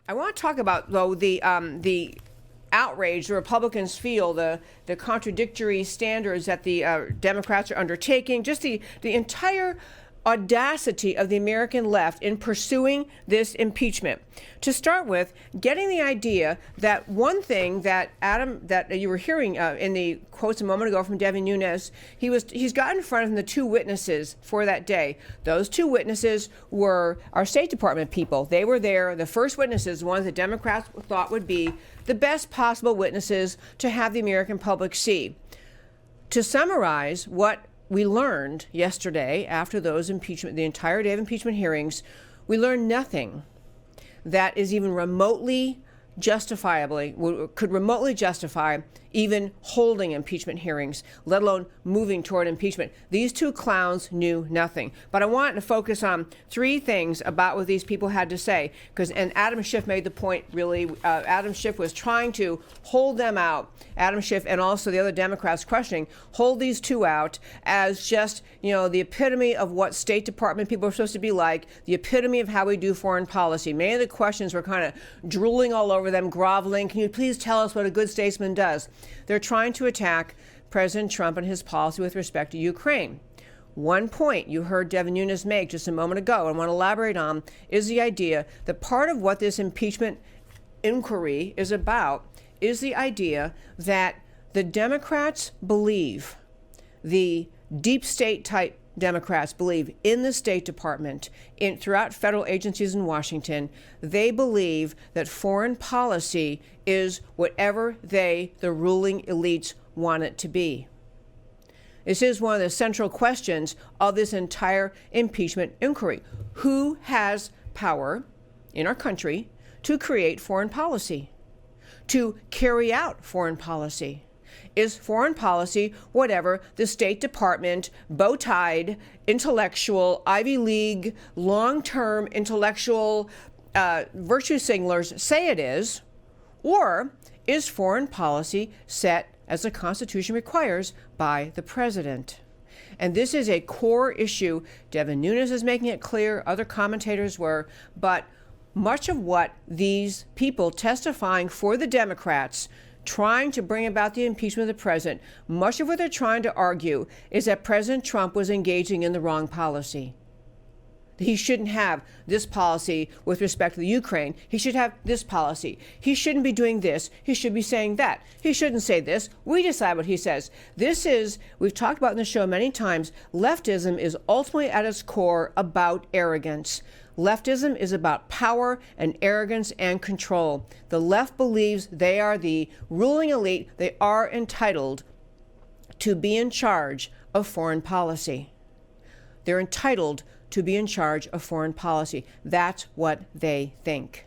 I want to talk about, though, the outrage the Republicans feel, the contradictory standards that the Democrats are undertaking, just the entire audacity of the American left in pursuing this impeachment. To start with, getting the idea that one thing that that you were hearing in the quotes a moment ago from Devin Nunes, he's got in front of him the two witnesses for that day. Those two witnesses were our State Department people. They were there. The first witnesses, the ones that Democrats thought would be the best possible witnesses to have the American public see. To summarize what we learned yesterday after those the entire day of impeachment hearings, we learned nothing that is even remotely could remotely justify even holding impeachment hearings, let alone moving toward impeachment. These two clowns knew nothing. But I want to focus on three things about what these people had to say, and Adam Schiff made the point, really. Adam Schiff was trying to hold them out. Adam Schiff and also the other Democrats questioning, hold these two out as just, the epitome of what State Department people are supposed to be like, the epitome of how we do foreign policy. Many of the questions were kind of drooling all over them, groveling. Can you please tell us what a good statesman does? They're trying to attack President Trump and his policy with respect to Ukraine. One point you heard Devin Nunes make just a moment ago, and I want to elaborate on, is the idea that part of what this impeachment inquiry is about is the idea that the Democrats believe, the deep state type Democrats believe in the State Department, throughout federal agencies in Washington, they believe that foreign policy is whatever the ruling elites want it to be. This is one of the central questions of this entire impeachment inquiry. Who has power in our country to create foreign policy, to carry out foreign policy? Is foreign policy whatever the State Department, bow-tied, intellectual, Ivy League, long-term intellectual virtue signalers say it is? Or is foreign policy set, as the Constitution requires, by the president? And this is a core issue. Devin Nunes is making it clear, other commentators were, but much of what these people testifying for the Democrats trying to bring about the impeachment of the president, much of what they're trying to argue is that President Trump was engaging in the wrong policy. He shouldn't have this policy with respect to the Ukraine. He should have this policy. He shouldn't be doing this. He should be saying that. He shouldn't say this. We decide what he says. We've talked about in the show many times, leftism is ultimately at its core about arrogance. Leftism is about power and arrogance and control. The left believes they are the ruling elite. They are entitled to be in charge of foreign policy. They're entitled to be in charge of foreign policy. That's what they think.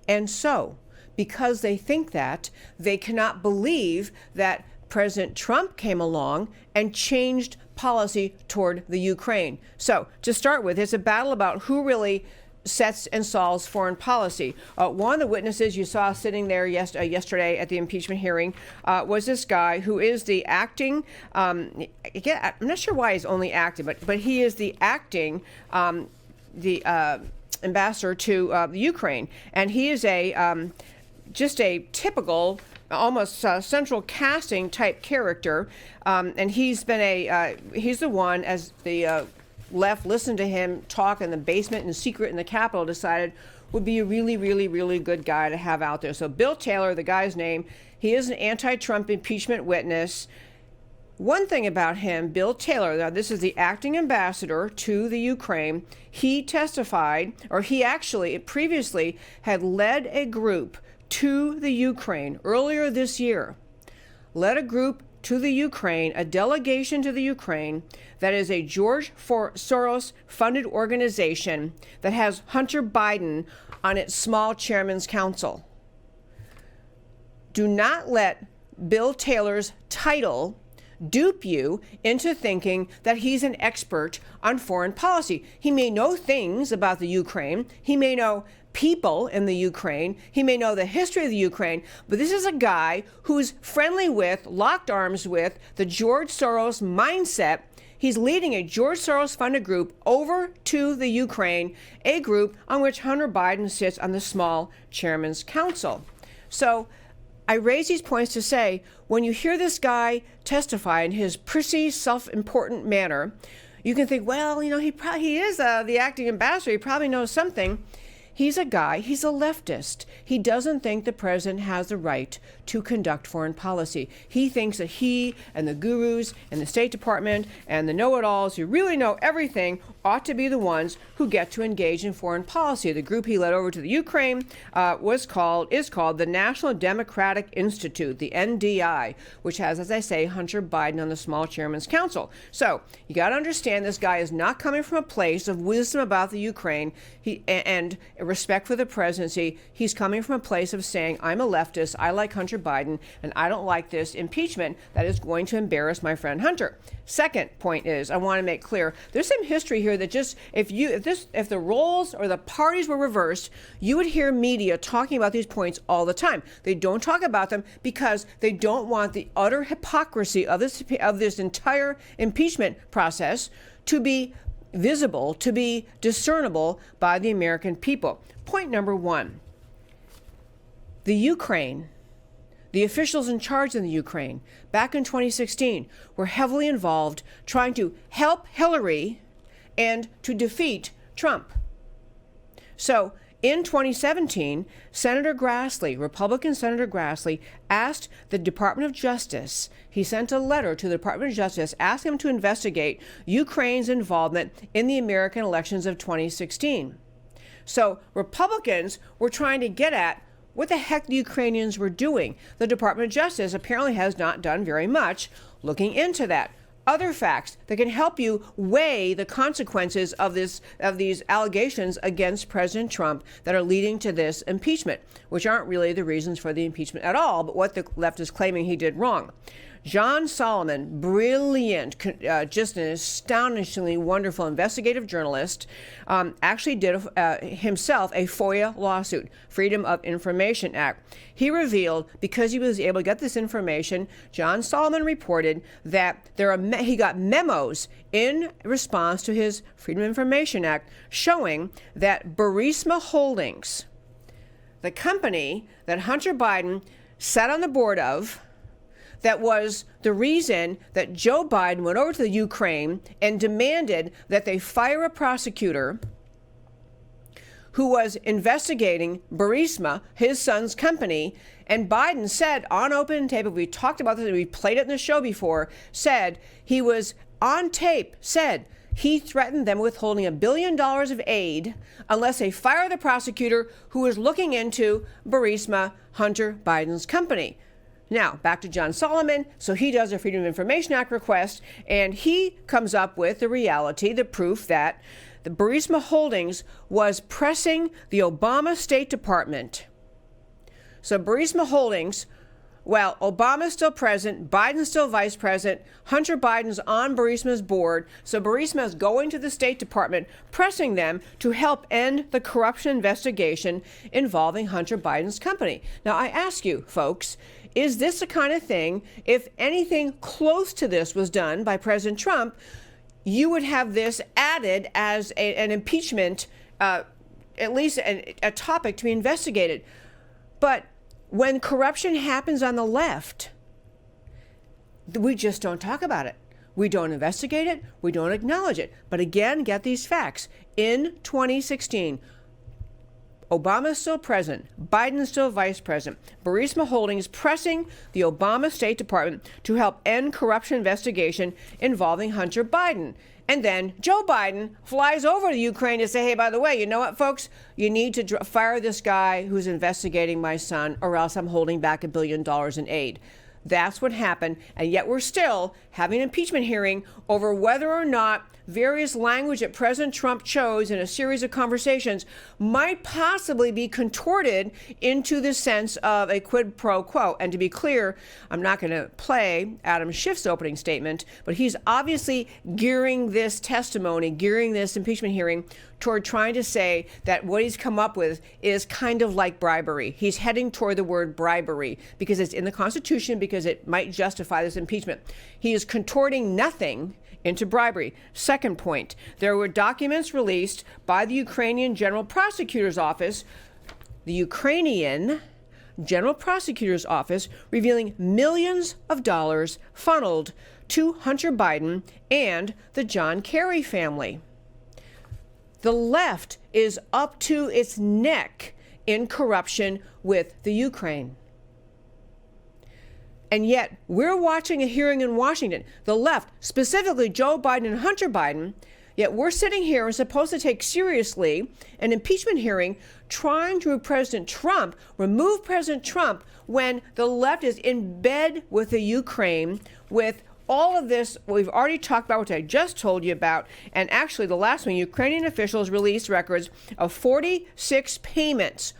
And so, because they think that, they cannot believe that President Trump came along and changed policy toward the Ukraine. So, to start with, it's a battle about who really sets and solves foreign policy. One of the witnesses you saw sitting there yesterday at the impeachment hearing was this guy who is the acting, again, I'm not sure why he's only acting, but he is the acting ambassador to the Ukraine. And he is just a typical, almost central casting type character. And he's the one, as the left listened to him talk in the basement in secret in the Capitol, decided would be a really, really, really good guy to have out there. So Bill Taylor, the guy's name, he is an anti-Trump impeachment witness. One thing about him, Bill Taylor, now this is the acting ambassador to the Ukraine, he testified, or he actually previously had led a group to the Ukraine earlier this year, led a group to the Ukraine, a delegation to the Ukraine that is a George Soros-funded organization that has Hunter Biden on its small chairman's council. Do not let Bill Taylor's title dupe you into thinking that he's an expert on foreign policy. He may know things about the Ukraine. He may know people in the Ukraine. He may know the history of the Ukraine, but this is a guy who's friendly with, locked arms with, the George Soros mindset. he's leading a George Soros-funded group over to the Ukraine, a group on which Hunter Biden sits on the small chairman's council. So I raise these points to say, when you hear this guy testify in his prissy, self-important manner, you can think, well, he is the acting ambassador. He probably knows something. He's a guy, he's a leftist. He doesn't think the president has the right to conduct foreign policy. He thinks that he and the gurus and the State Department and the know-it-alls who really know everything ought to be the ones who get to engage in foreign policy. The group he led over to the Ukraine is called the National Democratic Institute, the NDI, which has, as I say, Hunter Biden on the small chairman's council. So you got to understand this guy is not coming from a place of wisdom about the Ukraine and respect for the presidency. He's coming from a place of saying, I'm a leftist, I like Hunter Biden, and I don't like this impeachment that is going to embarrass my friend Hunter. Second point is, I want to make clear, there's some history here that just, if the roles or the parties were reversed, you would hear media talking about these points all the time. They don't talk about them because they don't want the utter hypocrisy of this entire impeachment process to be visible, to be discernible by the American people. Point number one, the Ukraine, the officials in charge in the Ukraine back in 2016 were heavily involved trying to help Hillary and to defeat Trump. So in 2017, Senator Grassley, Republican Senator Grassley, asked the Department of Justice, he sent a letter to the Department of Justice asking them to investigate Ukraine's involvement in the American elections of 2016. So Republicans were trying to get at what the heck the Ukrainians were doing. The Department of Justice apparently has not done very much looking into that. Other facts that can help you weigh the consequences of these allegations against President Trump that are leading to this impeachment, which aren't really the reasons for the impeachment at all, but what the left is claiming he did wrong. John Solomon, brilliant, just an astonishingly wonderful investigative journalist, actually did himself a FOIA lawsuit, Freedom of Information Act. He revealed, because he was able to get this information, John Solomon reported that he got memos in response to his Freedom of Information Act showing that Burisma Holdings, the company that Hunter Biden sat on the board of, that was the reason that Joe Biden went over to the Ukraine and demanded that they fire a prosecutor who was investigating Burisma, his son's company. And Biden said on open tape, we talked about this, we played it in the show before, said he was on tape, said he threatened them with withholding $1 billion of aid unless they fire the prosecutor who was looking into Burisma, Hunter Biden's company. Now, back to John Solomon. So he does a Freedom of Information Act request, and he comes up with the reality, the proof that the Burisma Holdings was pressing the Obama State Department. So Burisma Holdings, well, Obama's still president, Biden's still vice president, Hunter Biden's on Burisma's board, so Burisma is going to the State Department, pressing them to help end the corruption investigation involving Hunter Biden's company. Now, I ask you, folks, is this the kind of thing, if anything close to this was done by President Trump, you would have this added as an impeachment, at least a topic to be investigated. But when corruption happens on the left, we just don't talk about it. We don't investigate it. We don't acknowledge it. But again, get these facts. In 2016, Obama's still president, Biden's still vice president. Burisma Holdings pressing the Obama State Department to help end corruption investigation involving Hunter Biden. And then Joe Biden flies over to Ukraine to say, hey, by the way, you know what, folks? You need to fire this guy who's investigating my son, or else I'm holding back $1 billion in aid. That's what happened. And yet we're still having an impeachment hearing over whether or not various language that President Trump chose in a series of conversations might possibly be contorted into the sense of a quid pro quo. And to be clear, I'm not going to play Adam Schiff's opening statement, but he's obviously gearing this testimony, gearing this impeachment hearing toward trying to say that what he's come up with is kind of like bribery. He's heading toward the word bribery because it's in the Constitution, because it might justify this impeachment. He is contorting nothing into bribery. Second point, there were documents released by the Ukrainian General Prosecutor's Office, the Ukrainian General Prosecutor's Office, revealing millions of dollars funneled to Hunter Biden and the John Kerry family. The left is up to its neck in corruption with the Ukraine. And yet, we're watching a hearing in Washington. The left, specifically Joe Biden and Hunter Biden, yet we're sitting here and supposed to take seriously an impeachment hearing trying to remove President Trump, when the left is in bed with the Ukraine, with all of this we've already talked about, which I just told you about. And actually, the last one, Ukrainian officials released records of 46 payments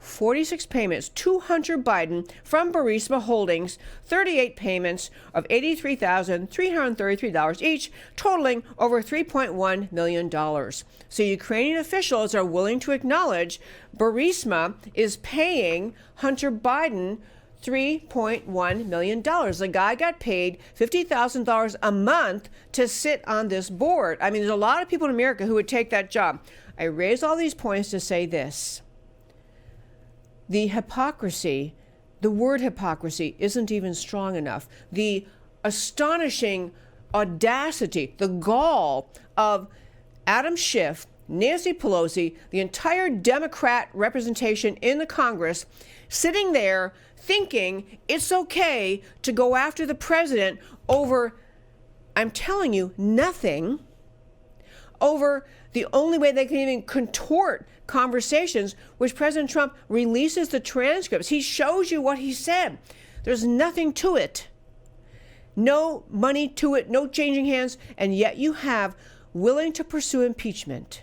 to Hunter Biden from Burisma Holdings, 38 payments of $83,333 each, totaling over $3.1 million. So Ukrainian officials are willing to acknowledge Burisma is paying Hunter Biden $3.1 million. The guy got paid $50,000 a month to sit on this board. I mean, there's a lot of people in America who would take that job. I raise all these points to say this. The hypocrisy, the word hypocrisy isn't even strong enough. The astonishing audacity, the gall of Adam Schiff, Nancy Pelosi, the entire Democrat representation in the Congress, sitting there thinking it's okay to go after the president over, I'm telling you, nothing, over the only way they can even contort conversations, which President Trump releases the transcripts. He shows you what he said. There's nothing to it. No money to it, no changing hands, and yet you have willing to pursue impeachment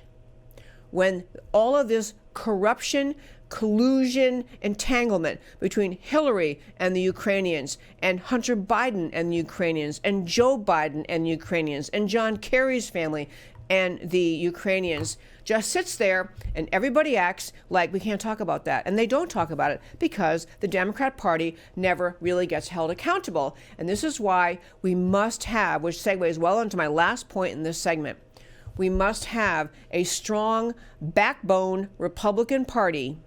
when all of this corruption, collusion, entanglement between Hillary and the Ukrainians, and Hunter Biden and the Ukrainians, and Joe Biden and the Ukrainians, and John Kerry's family and the Ukrainians just sits there, and everybody acts like we can't talk about that. And they don't talk about it because the Democrat Party never really gets held accountable. And this is why we must have, which segues well into my last point in this segment, we must have a strong backbone Republican Party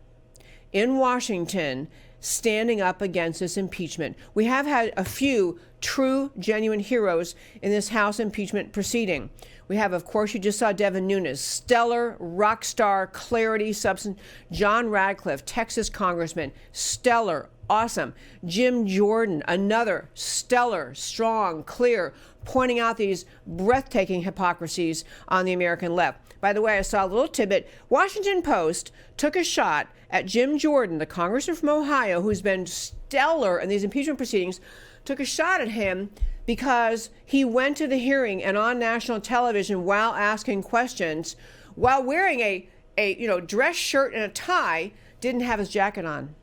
in Washington standing up against this impeachment. We have had a few true, genuine heroes in this House impeachment proceeding. We have, of course, you just saw Devin Nunes, stellar, rock star, clarity, substance. John Radcliffe, Texas congressman, stellar, awesome. Jim Jordan, another stellar, strong, clear, pointing out these breathtaking hypocrisies on the American left. By the way, I saw a little tidbit. Washington Post took a shot at Jim Jordan, the congressman from Ohio, who's been stellar in these impeachment proceedings, took a shot at him because he went to the hearing and on national television while asking questions, while wearing a dress shirt and a tie, didn't have his jacket on,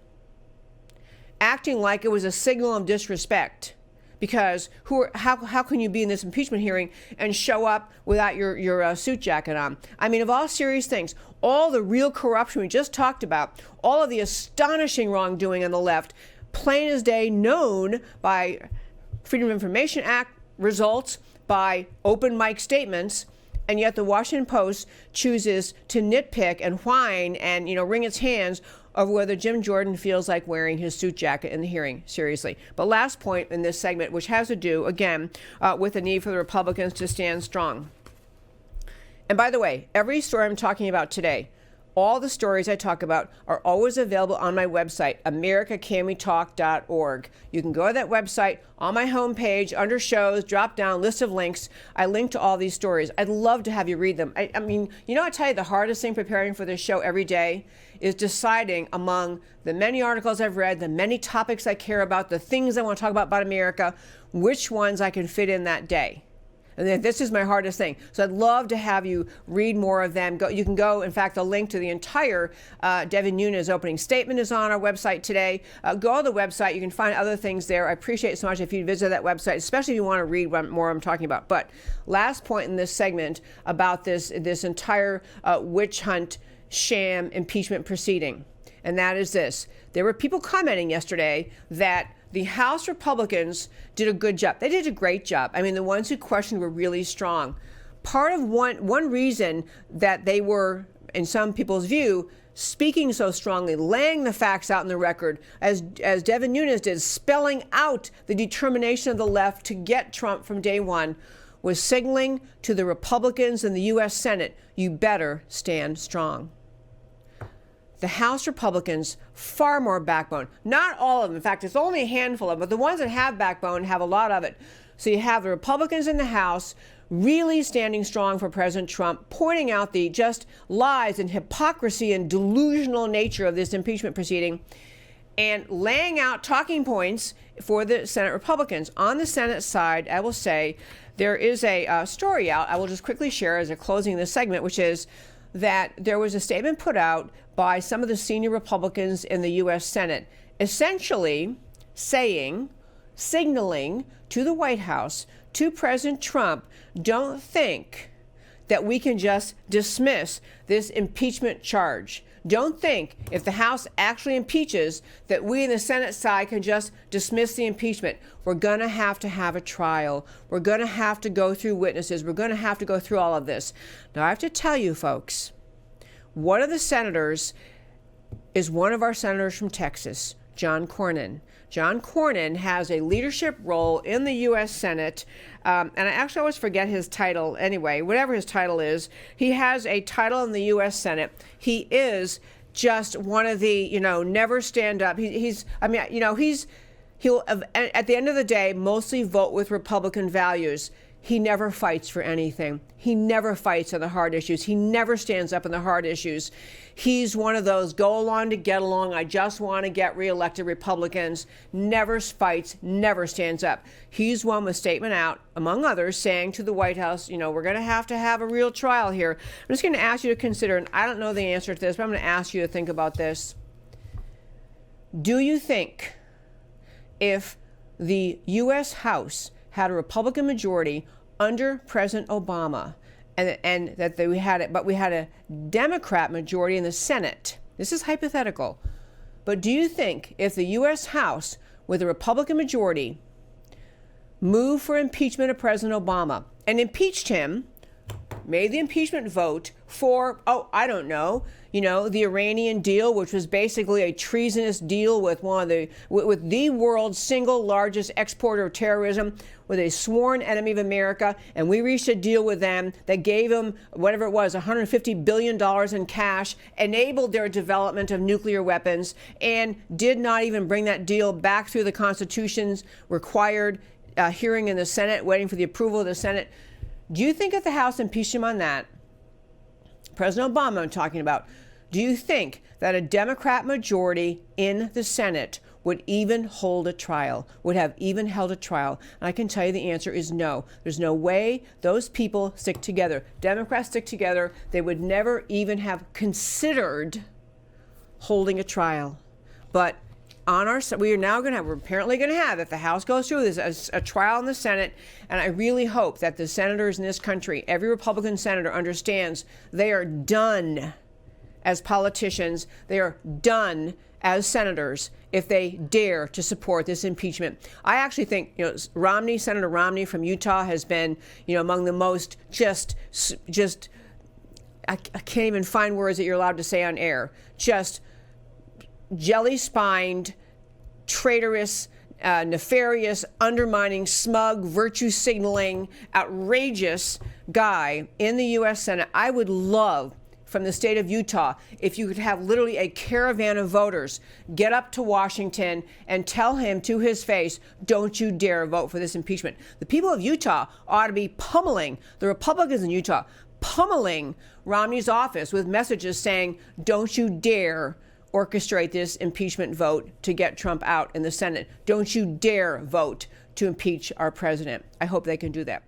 acting like it was a signal of disrespect. Because how can you be in this impeachment hearing and show up without your suit jacket on? I mean, of all serious things, all the real corruption we just talked about, all of the astonishing wrongdoing on the left, plain as day, known by Freedom of Information Act results, by open mic statements, and yet the Washington Post chooses to nitpick and whine and wring its hands over whether Jim Jordan feels like wearing his suit jacket in the hearing. Seriously. But last point in this segment, which has to do, again, with the need for the Republicans to stand strong. And by the way, every story I'm talking about today, all the stories I talk about are always available on my website, americacanwetalk.org. You can go to that website, on my homepage, under shows, drop down, list of links. I link to all these stories. I'd love to have you read them. I mean, I tell you the hardest thing preparing for this show every day is deciding among the many articles I've read, the many topics I care about, the things I want to talk about America, which ones I can fit in that day. And then this is my hardest thing. So I'd love to have you read more of them. You can go, in fact, the link to the entire Devin Nunes opening statement is on our website today. Go to the website. You can find other things there. I appreciate it so much if you visit that website, especially if you want to read what more I'm talking about. But last point in this segment about this entire witch hunt sham impeachment proceeding. And that is this. There were people commenting yesterday that the House Republicans did a good job. They did a great job. I mean, the ones who questioned were really strong. Part of one reason that they were, in some people's view, speaking so strongly, laying the facts out in the record, as Devin Nunes did, spelling out the determination of the left to get Trump from day one, was signaling to the Republicans in the U.S. Senate, you better stand strong. The House Republicans, far more backbone. Not all of them. In fact, it's only a handful of them, but the ones that have backbone have a lot of it. So you have the Republicans in the House really standing strong for President Trump, pointing out the just lies and hypocrisy and delusional nature of this impeachment proceeding, and laying out talking points for the Senate Republicans. On the Senate side, I will say, there is a story out I will just quickly share as a closing of this segment, which is that there was a statement put out by some of the senior Republicans in the U.S. Senate, essentially signaling to the White House, to President Trump, don't think that we can just dismiss this impeachment charge. Don't think if the House actually impeaches that we in the Senate side can just dismiss the impeachment. We're going to have a trial. We're going to have to go through witnesses. We're going to have to go through all of this. Now, I have to tell you, folks, one of the senators is one of our senators from Texas, John Cornyn. John Cornyn has a leadership role in the U.S. Senate, and I actually always forget his title anyway. Whatever his title is, he has a title in the U.S. Senate. He is just one of the, never stand up. He'll at the end of the day mostly vote with Republican values. He never fights for anything. He never fights on the hard issues. He never stands up on the hard issues. He's one of those go along to get along, I just want to get reelected Republicans, never fights, never stands up. He's one with statement out, among others, saying to the White House, we're going to have a real trial here. I'm just going to ask you to consider, and I don't know the answer to this, but I'm going to ask you to think about this. Do you think if the U.S. House had a Republican majority under President Obama, and that we had it, but we had a Democrat majority in the Senate? This is hypothetical, but do you think if the U.S. House with a Republican majority moved for impeachment of President Obama and impeached him, made the impeachment vote for, the Iranian deal, which was basically a treasonous deal with with the world's single largest exporter of terrorism, with a sworn enemy of America, and we reached a deal with them that gave them whatever it was, $150 billion in cash, enabled their development of nuclear weapons, and did not even bring that deal back through the Constitution's required hearing in the Senate, waiting for the approval of the Senate. Do you think if the House impeached him on that, President Obama I'm talking about, do you think that a Democrat majority in the Senate would even hold a trial, would have even held a trial? And I can tell you the answer is no. There's no way those people stick together. Democrats stick together. They would never even have considered holding a trial. But we're apparently going to have, if the House goes through this, a trial in the Senate. And I really hope that the senators in this country, every Republican senator, understands they are done as politicians. They are done as senators if they dare to support this impeachment. I actually think, Senator Romney from Utah has been, among the most I can't even find words that you're allowed to say on air, just jelly-spined, traitorous, nefarious, undermining, smug, virtue-signaling, outrageous guy in the U.S. Senate. I would love, from the state of Utah, if you could have literally a caravan of voters get up to Washington and tell him to his face, don't you dare vote for this impeachment. The people of Utah ought to be pummeling the Republicans in Utah, pummeling Romney's office with messages saying, don't you dare orchestrate this impeachment vote to get Trump out in the Senate. Don't you dare vote to impeach our president. I hope they can do that.